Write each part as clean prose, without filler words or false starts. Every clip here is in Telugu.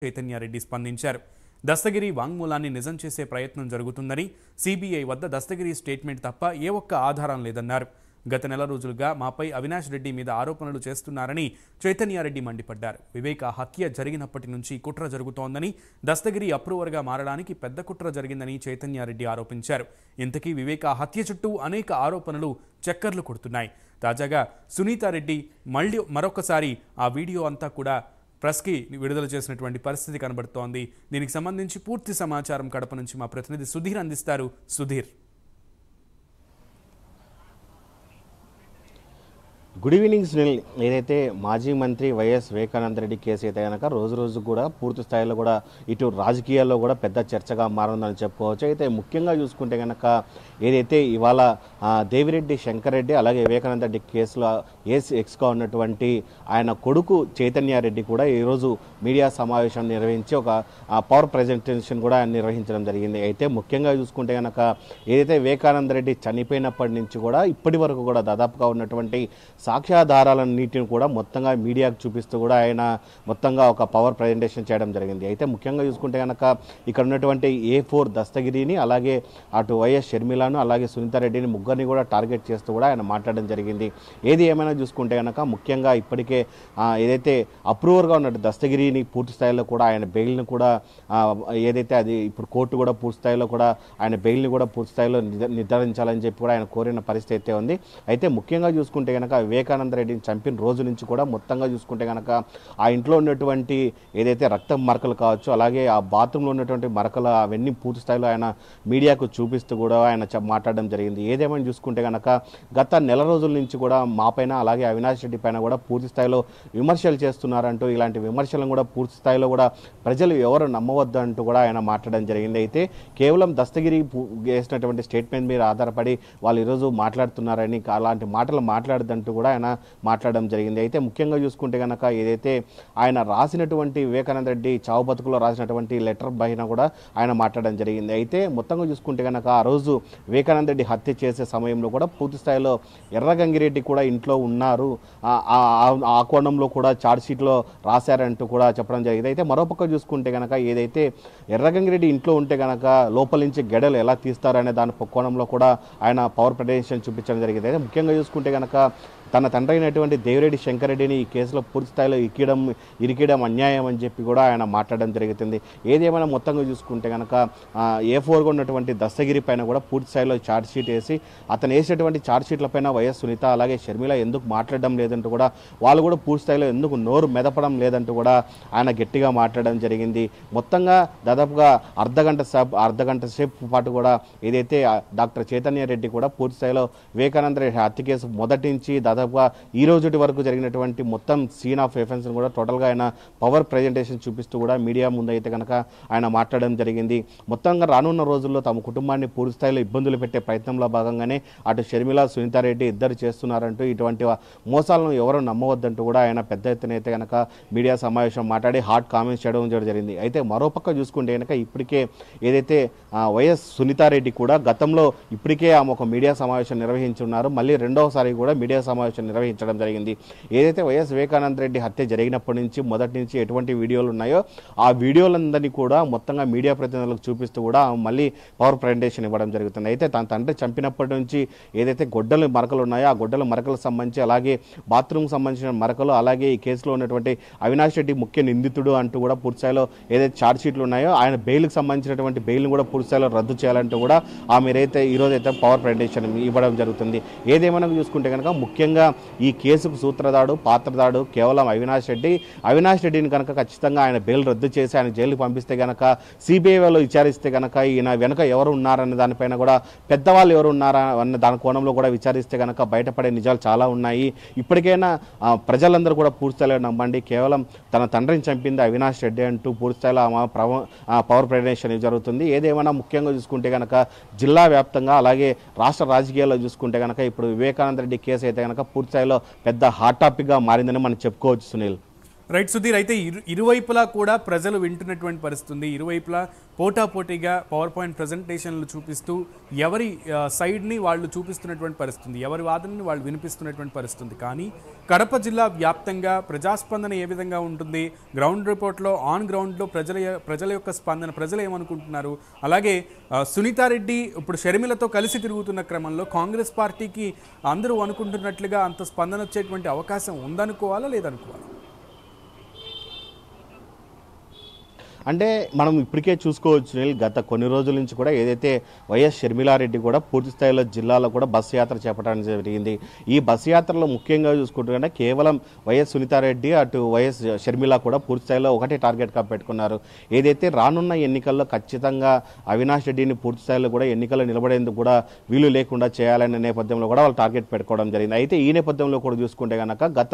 చైతన్యారెడ్డి స్పందించారు. దస్తగిరి వాంగ్మూలాన్ని నిజం చేసే ప్రయత్నం జరుగుతుందని, సీబీఐ వద్ద దస్తగిరి స్టేట్మెంట్ తప్ప ఏ ఒక్క ఆధారం లేదన్నారు. గత నెల రోజులుగా మాపై అవినాష్ రెడ్డి మీద ఆరోపణలు చేస్తున్నారని చైతన్యారెడ్డి మండిపడ్డారు. వివేక హత్య జరిగినప్పటి నుంచి కుట్ర జరుగుతోందని, దస్తగిరి అప్రూవర్గా మారడానికి పెద్ద కుట్ర జరిగిందని చైతన్యారెడ్డి ఆరోపించారు. ఇంతకీ వివేక హత్య చుట్టూ అనేక ఆరోపణలు చక్కర్లు కొడుతున్నాయి. తాజాగా సునీతారెడ్డి మరొకసారి ఆ వీడియో అంతా కూడా ప్రెస్కి విడుదల చేసినటువంటి పరిస్థితి కనబడుతోంది. దీనికి సంబంధించి పూర్తి సమాచారం కడప నుంచి మా ప్రతినిధి సుధీర్ అందిస్తారు. Sudheer, good evening Sunil. ఏదైతే మాజీ మంత్రి వైఎస్ వివేకానంద రెడ్డి కేసు అయితే కనుక రోజు రోజు కూడా పూర్తి స్థాయిలో కూడా ఇటు రాజకీయాల్లో కూడా పెద్ద చర్చగా మారిందని చెప్పుకోవచ్చు. అయితే ముఖ్యంగా చూసుకుంటే కనుక ఏదైతే ఇవాళ దేవిరెడ్డి శంకర్ రెడ్డి అలాగే వివేకానంద రెడ్డి కేసులో ఎక్స్గా ఉన్నటువంటి ఆయన కొడుకు చైతన్యారెడ్డి కూడా ఈరోజు మీడియా సమావేశం నిర్వహించి ఒక పవర్ ప్రజెంటేషన్ కూడా నిర్వహించడం జరిగింది. అయితే ముఖ్యంగా చూసుకుంటే కనుక ఏదైతే వివేకానంద రెడ్డి చనిపోయినప్పటి నుంచి కూడా ఇప్పటి వరకు కూడా దాదాపుగా ఉన్నటువంటి సాక్ష్యాధారాలన్నిటిని కూడా మొత్తంగా మీడియాకు చూపిస్తూ కూడా ఆయన మొత్తంగా ఒక పవర్ ప్రజెంటేషన్ చేయడం జరిగింది. అయితే ముఖ్యంగా చూసుకుంటే కనుక ఇక్కడ ఉన్నటువంటి A4 దస్తగిరిని అలాగే అటు వైఎస్ షర్మిలను అలాగే సునీతారెడ్డిని ముగ్గురిని కూడా టార్గెట్ చేస్తూ కూడా ఆయన మాట్లాడడం జరిగింది. ఏది ఏమైనా చూసుకుంటే కనుక ముఖ్యంగా ఇప్పటికే ఏదైతే అప్రూవర్గా ఉన్న దస్తగిరిని పూర్తి స్థాయిలో కూడా ఆయన బెయిల్ని కూడా ఏదైతే అది ఇప్పుడు కోర్టు కూడా పూర్తి స్థాయిలో కూడా ఆయన బెయిల్ని కూడా పూర్తి స్థాయిలో నిర్ధారించాలని చెప్పి కూడా ఆయన కోరిన పరిస్థితి అయితే ఉంది. అయితే ముఖ్యంగా చూసుకుంటే కనుక వివేకానంద రెడ్డిని చంపిన రోజు నుంచి కూడా మొత్తంగా చూసుకుంటే కనుక ఆ ఇంట్లో ఉన్నటువంటి ఏదైతే రక్తం మరకలు కావచ్చు అలాగే ఆ బాత్రూంలో ఉన్నటువంటి మరకలు అవన్నీ పూర్తి స్థాయిలో ఆయన మీడియాకు చూపిస్తూ కూడా ఆయన మాట్లాడడం జరిగింది. ఏదేమైనా చూసుకుంటే కనుక గత నెల రోజుల నుంచి కూడా మా పైన అలాగే అవినాష్ రెడ్డి పైన కూడా పూర్తి స్థాయిలో విమర్శలు చేస్తున్నారంటూ ఇలాంటి విమర్శలను కూడా పూర్తి స్థాయిలో కూడా ప్రజలు ఎవరు నమ్మవద్దు అంటూ కూడా ఆయన మాట్లాడడం జరిగింది. అయితే కేవలం దస్తగిరి వేసినటువంటి స్టేట్మెంట్ మీద ఆధారపడి వాళ్ళు ఈరోజు మాట్లాడుతున్నారని అలాంటి మాటలు మాట్లాడదంటూ కూడా ఆయన మాట్లాడడం జరిగింది. అయితే ముఖ్యంగా చూసుకుంటే కనుక ఏదైతే ఆయన రాసినటువంటి వివేకానంద రెడ్డి చావు బతుకులో రాసినటువంటి లెటర్ పైన కూడా ఆయన మాట్లాడడం జరిగింది. అయితే మొత్తంగా చూసుకుంటే కనుక ఆ రోజు వివేకానంద రెడ్డి హత్య చేసే సమయంలో కూడా పూర్తి స్థాయిలో ఎర్రగంగిరెడ్డి కూడా ఇంట్లో ఉన్నారు, ఆ కోణంలో కూడా ఛార్జ్ షీట్లో రాశారంటూ కూడా చెప్పడం జరిగింది. అయితే మరోపక్క చూసుకుంటే కనుక ఏదైతే ఎర్రగంగిరెడ్డి ఇంట్లో ఉంటే కనుక లోపల నుంచి గెడలు ఎలా తీస్తారనే దాని కోణంలో కూడా ఆయన పవర్ ప్రజెంటేషన్ చూపించడం జరిగింది. అయితే ముఖ్యంగా చూసుకుంటే కనుక తన తండ్రి అయినటువంటి దేవిరెడ్డి శంకర్ రెడ్డిని ఈ కేసులో పూర్తి స్థాయిలో ఇరికియడం అన్యాయం అని చెప్పి కూడా ఆయన మాట్లాడడం జరుగుతుంది. ఏదేమైనా మొత్తంగా చూసుకుంటే కనుక A4గా ఉన్నటువంటి దస్తగిరి పైన కూడా పూర్తి స్థాయిలో ఛార్జ్ షీట్ వేసి అతను వేసేటువంటి ఛార్జ్ షీట్ల పైన వైఎస్ సునీత అలాగే షర్మిల ఎందుకు మాట్లాడడం లేదంటూ కూడా వాళ్ళు కూడా పూర్తి స్థాయిలో ఎందుకు నోరు మెదపడం లేదంటూ కూడా ఆయన గట్టిగా మాట్లాడడం జరిగింది. మొత్తంగా దాదాపుగా అర్ధగంట సేపు పాటు కూడా ఏదైతే డాక్టర్ చైతన్యారెడ్డి కూడా పూర్తి స్థాయిలో వివేకానంద రెడ్డి హత్య కేసు మొదటి నుంచి దాదాపుగా ఈ రోజు వరకు జరిగినటువంటి మొత్తం సీన్ ఆఫ్ ఎఫెన్స్ కూడా టోటల్గా ఆయన పవర్ ప్రజెంటేషన్ చూపిస్తూ కూడా మీడియా ముందు అయితే కనుక ఆయన మాట్లాడడం జరిగింది. మొత్తంగా రానున్న రోజుల్లో తమ కుటుంబాన్ని పూర్తి స్థాయిలో ఇబ్బందులు పెట్టే ప్రయత్నంలో భాగంగానే అటు షర్మిల సునీతారెడ్డి ఇద్దరు చేస్తున్నారంటూ ఇటువంటి మోసాలను ఎవరు నమ్మవద్దంటూ కూడా ఆయన పెద్ద ఎత్తున అయితే కనుక మీడియా సమావేశం మాట్లాడి హాట్ కామెంట్స్ చేయడం జరిగింది. అయితే మరోపక్క చూసుకుంటే కనుక ఇప్పటికే ఏదైతే వైఎస్ సునీతారెడ్డి కూడా గతంలో ఇప్పటికే ఆమె ఒక మీడియా సమావేశం నిర్వహించున్నారు, మళ్ళీ రెండవసారి కూడా మీడియా సమావేశం నిర్వహించడం జరిగింది. ఏదైతే వైఎస్ వివేకానంద రెడ్డి హత్య జరిగినప్పటి నుంచి మొదటి నుంచి ఎటువంటి వీడియోలు ఉన్నాయో ఆ వీడియోలందరినీ కూడా మొత్తంగా మీడియా ప్రతినిధులకు చూపిస్తూ కూడా మళ్ళీ పవర్ ప్రజెంటేషన్ ఇవ్వడం జరుగుతుంది. అయితే తన తండ్రి చంపినప్పటి నుంచి ఏదైతే గొడ్డల మరకలు ఉన్నాయో ఆ గొడ్డల మరకలకు సంబంధించి అలాగే బాత్రూమ్కి సంబంధించిన మరకలు అలాగే ఈ కేసులో ఉన్నటువంటి అవినాష్ రెడ్డి ముఖ్య నిందితుడు అంటూ కూడా పూర్తి స్థాయిలో ఏదైతే ఛార్జ్ షీట్లు ఉన్నాయో ఆయన బెయిల్కి సంబంధించినటువంటి బెయిల్ని కూడా పూర్తి స్థాయిలో రద్దు చేయాలంటూ కూడా మీరైతే ఈరోజు అయితే పవర్ ప్రజెంటేషన్ ఇవ్వడం జరుగుతుంది. ఏదేమైనా చూసుకుంటే కనుక ముఖ్యంగా ఈ కేసుకు సూత్రధాడు పాత్రధాడు కేవలం అవినాష్ రెడ్డిని కనుక ఖచ్చితంగా ఆయన బెయిల్ రద్దు చేసి ఆయన జైలుకి పంపిస్తే కనుక సిబిఐ వాళ్ళు విచారిస్తే కనుక ఈయన వెనుక ఎవరు ఉన్నారన్న దానిపైన కూడా పెద్దవాళ్ళు ఎవరు ఉన్నారా అన్న దాని కోణంలో కూడా విచారిస్తే కనుక బయటపడే నిజాలు చాలా ఉన్నాయి. ఇప్పటికైనా ప్రజలందరూ కూడా పూర్తిస్థాయిలో నమ్మండి, కేవలం తన తండ్రిని చంపింది అవినాష్ రెడ్డి అంటూ పూర్తిస్థాయిలో పవర్ ప్రజెంటేషన్ జరుగుతుంది. ఏదేమైనా ముఖ్యంగా చూసుకుంటే కనుక జిల్లా వ్యాప్తంగా అలాగే రాష్ట్ర రాజకీయాల్లో చూసుకుంటే కనుక ఇప్పుడు వివేకానంద రెడ్డి కేసు అయితే కనుక పూర్తిస్థాయిలో పెద్ద హాట్ టాపిక్గా మారిందని మనం చెప్పుకోవచ్చు సునీల్. రైట్ సుధీర్, అయితే ఇరువైపులా కూడా ప్రజలు వింటున్నటువంటి పరిస్థితుంది. ఇరువైపులా పోటాపోటీగా పవర్ పాయింట్ ప్రజెంటేషన్లు చూపిస్తూ ఎవరి సైడ్ని వాళ్ళు చూపిస్తున్నటువంటి పరిస్థితుంది, ఎవరి వాదనని వాళ్ళు వినిపిస్తున్నటువంటి పరిస్థితుంది. కానీ కడప జిల్లా వ్యాప్తంగా ప్రజాస్పందన ఏ విధంగా ఉంటుంది, గ్రౌండ్ రిపోర్ట్లో ఆన్ గ్రౌండ్లో ప్రజల యొక్క స్పందన, ప్రజలు ఏమనుకుంటున్నారు, అలాగే సునీతారెడ్డి ఇప్పుడు షర్మిలతో కలిసి తిరుగుతున్న క్రమంలో కాంగ్రెస్ పార్టీకి అందరూ అనుకుంటున్నట్లుగా అంత స్పందన వచ్చేటువంటి అవకాశం ఉందనుకోవాలా లేదనుకోవాలా? అంటే మనం ఇప్పటికే చూసుకోవచ్చు, గత కొన్ని రోజుల నుంచి కూడా ఏదైతే వైఎస్ షర్మిలారెడ్డి కూడా పూర్తి స్థాయిలో జిల్లాలో కూడా బస్సు యాత్ర చేపట్టడం జరిగింది. ఈ బస్సు యాత్రలో ముఖ్యంగా చూసుకుంటే కేవలం వైఎస్ సునీతారెడ్డి అటు వైఎస్ షర్మిల కూడా పూర్తి స్థాయిలో ఒకటే టార్గెట్గా పెట్టుకున్నారు. ఏదైతే రానున్న ఎన్నికల్లో ఖచ్చితంగా అవినాష్ రెడ్డిని పూర్తి స్థాయిలో కూడా ఎన్నికల్లో నిలబడేందుకు కూడా వీలు లేకుండా చేయాలనే నేపథ్యంలో కూడా వాళ్ళు టార్గెట్ పెట్టుకోవడం జరిగింది. అయితే ఈ నేపథ్యంలో కూడా చూసుకుంటే కనుక గత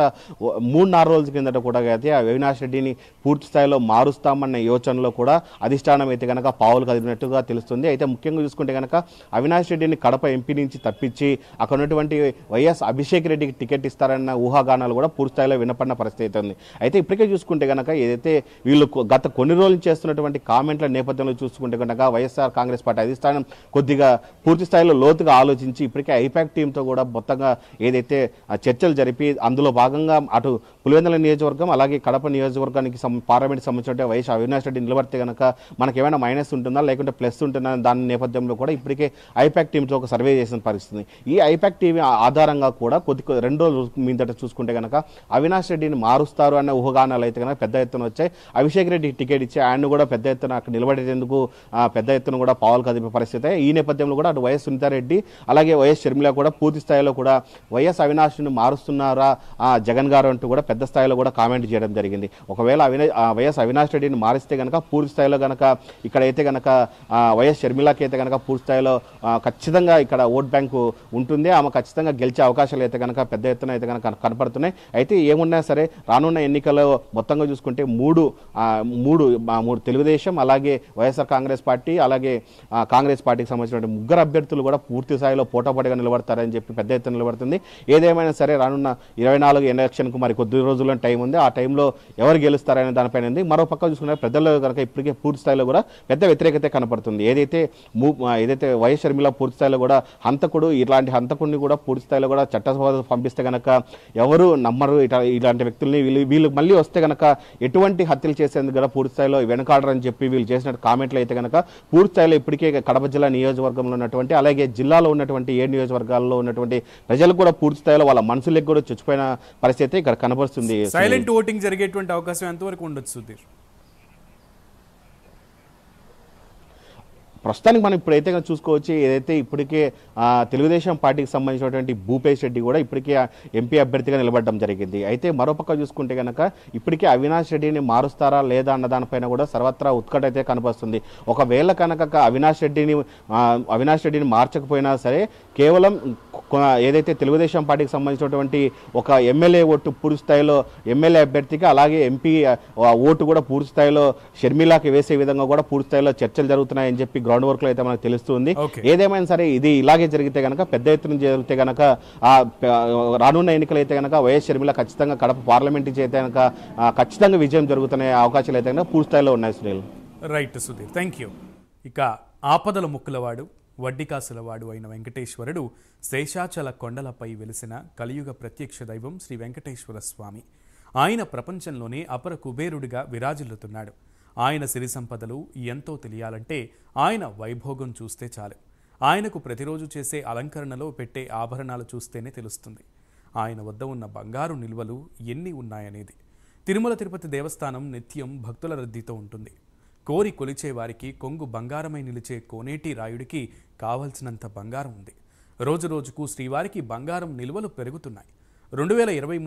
3-4 రోజుల కిందట కూడా అయితే అవినాష్ రెడ్డిని పూర్తి స్థాయిలో మారుస్తామన్న యోచనలో కూడా అధిష్టానం అయితే కనుక పావులు కదిలినట్టుగా తెలుస్తుంది. అయితే ముఖ్యంగా చూసుకుంటే కనుక అవినాష్ రెడ్డిని కడప ఎంపీ నుంచి తప్పించి అక్కడ ఉన్నటువంటి వైఎస్ అభిషేక్ రెడ్డికి టికెట్ ఇస్తారన్న ఊహాగానాలు కూడా పూర్తి స్థాయిలో వినపడిన పరిస్థితి ఉంది. అయితే ఇప్పటికే చూసుకుంటే కనుక ఏదైతే వీళ్ళు గత కొన్ని రోజులు చేస్తున్నటువంటి కామెంట్ల నేపథ్యంలో చూసుకుంటే కనుక వైఎస్ఆర్ కాంగ్రెస్ పార్టీ అధిష్టానం కొద్దిగా పూర్తి స్థాయిలో లోతుగా ఆలోచించి ఇప్పటికే ఐపాక్ టీంతో కూడా మొత్తంగా ఏదైతే చర్చలు జరిపి అందులో భాగంగా అటు పులివెందుల నియోజకవర్గం అలాగే కడప నియోజకవర్గానికి పార్లమెంట్ సంబంధించిన వైఎస్ అవినాష్ రెడ్డి నిలబడితే కనుక మనకి ఏమైనా మైనస్ ఉంటుందా లేకుంటే ప్లస్ ఉంటుందా దాని నేపథ్యంలో కూడా ఇప్పటికే ఐపాక్ టీంతో ఒక సర్వే చేసిన పరిస్థితి. ఈ ఐపాక్ టీం ఆధారంగా కూడా 2 రోజుల మీదట చూసుకుంటే కనుక అవినాష్ రెడ్డిని మారుస్తారు అన్న ఊహాగానాలు అయితే కనుక పెద్ద ఎత్తున వచ్చాయి. అభిషేక్ రెడ్డికి టికెట్ ఇచ్చి ఆయన కూడా పెద్ద ఎత్తున అక్కడ నిలబడేందుకు పెద్ద ఎత్తున కూడా పావులు కదిపే పరిస్థితి. ఈ నేపథ్యంలో కూడా అటు వైఎస్ సునీతారెడ్డి అలాగే వైఎస్ షర్మిల కూడా పూర్తి స్థాయిలో కూడా వైఎస్ అవినాష్ని మారుస్తున్నారా జగన్ గారు అంటూ కూడా పెద్ద స్థాయిలో కూడా కామెంట్ చేయడం జరిగింది. ఒకవేళ వైఎస్ అవినాష్ రెడ్డిని మారిస్తే కనుక పూర్తి స్థాయిలో కనుక ఇక్కడైతే కనుక వైఎస్ షర్మిలకి అయితే కనుక పూర్తి స్థాయిలో ఖచ్చితంగా ఇక్కడ ఓట్ బ్యాంకు ఉంటుంది. ఆమె ఖచ్చితంగా గెలిచే అవకాశాలు అయితే కనుక పెద్ద ఎత్తున అయితే కనుక కనపడుతున్నాయి. అయితే ఏమున్నా సరే రానున్న ఎన్నికల్లో మొత్తంగా చూసుకుంటే మూడు తెలుగుదేశం అలాగే వైఎస్ఆర్ కాంగ్రెస్ పార్టీ అలాగే కాంగ్రెస్ పార్టీకి సంబంధించిన 3 అభ్యర్థులు కూడా పూర్తి స్థాయిలో పోటాపోటీగా నిలబడతారని చెప్పి పెద్ద ఎత్తున నిలబడుతుంది. ఏదేమైనా సరే రానున్న 24 ఎలక్షన్కు మరి కొద్ది రోజుల్లో టైం ఉంది. ఆ టైంలో ఎవరు గెలుస్తారనే దానిపైన ఉంది. మరో పక్క చూసుకుంటే ప్రజల్లో కనుక ఇప్పటికే పూర్తి స్థాయిలో కూడా పెద్ద వ్యతిరేకత కనపడుతుంది. ఏదైతే వైఎస్ షర్మిల పూర్తి స్థాయిలో కూడా హంతకుడు, ఇలాంటి హంతకుడిని కూడా పూర్తి స్థాయిలో కూడా చట్టసభ పంపిస్తే కనుక ఎవరు నమ్మరు ఇలాంటి వ్యక్తుల్ని, వీళ్ళు మళ్ళీ వస్తే కనుక ఎటువంటి హత్యలు చేసేందుకు కూడా పూర్తి స్థాయిలో వెనకాడరని చెప్పి వీళ్ళు చేసిన కామెంట్లు అయితే కనుక పూర్తి స్థాయిలో ఇప్పటికే కడప జిల్లా నియోజకవర్గంలో ఉన్నటువంటి అలాగే జిల్లాలో ఉన్నటువంటి 7 నియోజకవర్గాల్లో ఉన్నటువంటి ప్రజలు కూడా పూర్తి స్థాయిలో వాళ్ళ మనసులకు కూడా చచ్చిపోయిన పరిస్థితి ఇక్కడ కనబడుతుంది. సైలెంట్ ఓటింగ్ జరిగేటువంటి అవకాశం ఎంతవరకు ఉండొచ్చు సుధీర్? ప్రస్తుతానికి మనం ఇప్పుడైతే చూసుకోవచ్చు, ఏదైతే ఇప్పటికే తెలుగుదేశం పార్టీకి సంబంధించినటువంటి భూపేష్ రెడ్డి కూడా ఇప్పటికే ఎంపీ అభ్యర్థిగా నిలబడడం జరిగింది. అయితే మరోపక్క చూసుకుంటే కనుక ఇప్పటికే అవినాష్ రెడ్డిని మారుస్తారా లేదా అన్న దానిపైన కూడా సర్వత్రా ఉత్కట అయితే కనిపిస్తుంది. ఒకవేళ కనుక అవినాష్ రెడ్డిని మార్చకపోయినా సరే కేవలం ఏదైతే తెలుగుదేశం పార్టీకి సంబంధించినటువంటి ఒక ఎమ్మెల్యే ఓటు పూర్తి స్థాయిలో ఎమ్మెల్యే అభ్యర్థికి అలాగే ఎంపీ ఓటు కూడా పూర్తి స్థాయిలో షర్మిలాకి వేసే విధంగా కూడా పూర్తి స్థాయిలో చర్చలు జరుగుతున్నాయని చెప్పి గ్రౌండ్ వర్క్ లో అయితే మనకు తెలుస్తుంది. ఏదేమైనా సరే ఇది ఇలాగే జరిగితే కనుక పెద్ద ఎత్తున జరిగితే కనుక రానున్న ఎన్నికలు అయితే కనుక వైఎస్ షర్మిల ఖచ్చితంగా కడప పార్లమెంట్ అయితే కనుక ఖచ్చితంగా విజయం జరుగుతున్న అవకాశాలు అయితే కనుక పూర్తి స్థాయిలో ఉన్నాయి. Sunil right Sudheer, thank you. ఇక ఆపదల ముక్కులవాడు వడ్డికాసులవాడు అయిన వెంకటేశ్వరుడు శేషాచల కొండలపై వెలిసిన కలియుగ ప్రత్యక్ష దైవం శ్రీ వెంకటేశ్వర స్వామి. ఆయన ప్రపంచంలోనే అపర కుబేరుడిగా విరాజిల్లుతున్నాడు. ఆయన సిరి సంపదలు ఎంతో తెలియాలంటే ఆయన వైభోగం చూస్తే చాలు. ఆయనకు ప్రతిరోజు చేసే అలంకరణలో పెట్టే ఆభరణాలు చూస్తేనే తెలుస్తుంది ఆయన వద్ద ఉన్న బంగారు నిల్వలు ఎన్ని ఉన్నాయనేది. తిరుమల తిరుపతి దేవస్థానం నిత్యం భక్తుల రద్దీతో ఉంటుంది. కోరి కొలిచే వారికి కొంగు బంగారమై నిలిచే కోనేటి రాయుడికి కావలసినంత బంగారం ఉంది. రోజు రోజుకు శ్రీవారికి బంగారం నిల్వలు పెరుగుతున్నాయి. 2023